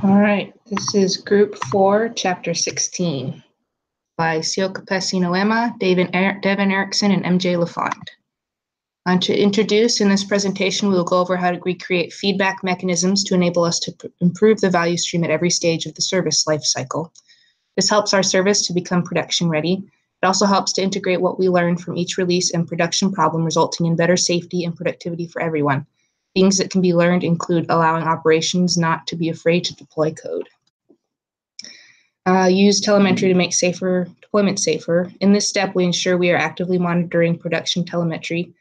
All right, this is Group 4, Chapter 16 by Sioka Pessi-Noema, Devin Erickson, and MJ LaFont. To introduce, in this presentation, we will go over how to recreate feedback mechanisms to enable us to improve the value stream at every stage of the service lifecycle. This helps our service to become production ready. It also helps to integrate what we learn from each release and production problem, resulting in better safety and productivity for everyone. Things that can be learned include allowing operations not to be afraid to deploy code. Use telemetry to make deployment safer. In this step, we ensure we are actively monitoring production telemetry.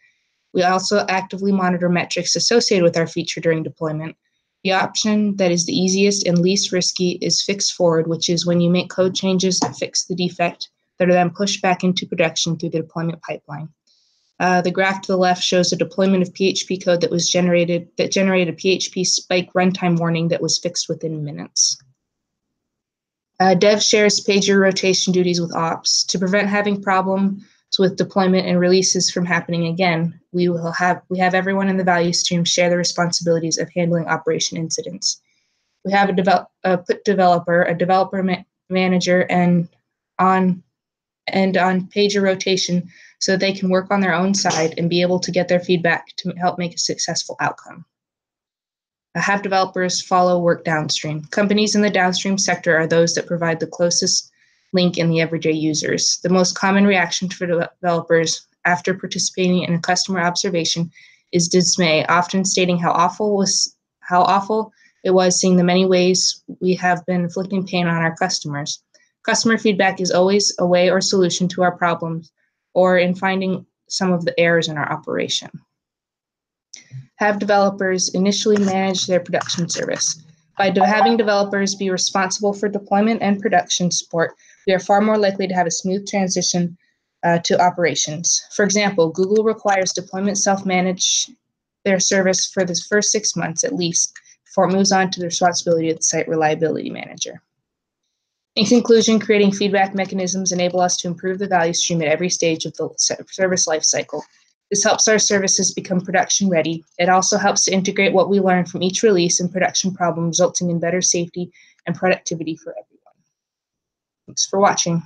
We also actively monitor metrics associated with our feature during deployment. The option that is the easiest and least risky is fix forward, which is when you make code changes that fix the defect that are then pushed back into production through the deployment pipeline. The graph to the left shows a deployment of PHP code that generated a PHP spike runtime warning that was fixed within minutes. Dev shares pager rotation duties with ops. To prevent having problems with deployment and releases from happening again, we have everyone in the value stream share the responsibilities of handling operation incidents. We have a put developer, a developer manager, and on pager rotation so that they can work on their own side and be able to get their feedback to help make a successful outcome. Have developers follow work downstream. Companies in the downstream sector are those that provide the closest link in the everyday users. The most common reaction for developers after participating in a customer observation is dismay, often stating how awful it was seeing the many ways we have been inflicting pain on our customers. Customer feedback is always a way or solution to our problems or in finding some of the errors in our operation. Have developers initially manage their production service. By having developers be responsible for deployment and production support, we are far more likely to have a smooth transition to operations. For example, Google requires deployment self-manage their service for the first 6 months at least before it moves on to the responsibility of the site reliability manager. In conclusion, creating feedback mechanisms enable us to improve the value stream at every stage of the service lifecycle. This helps our services become production ready. It also helps to integrate what we learn from each release and production problem, resulting in better safety and productivity for everyone. Thanks for watching.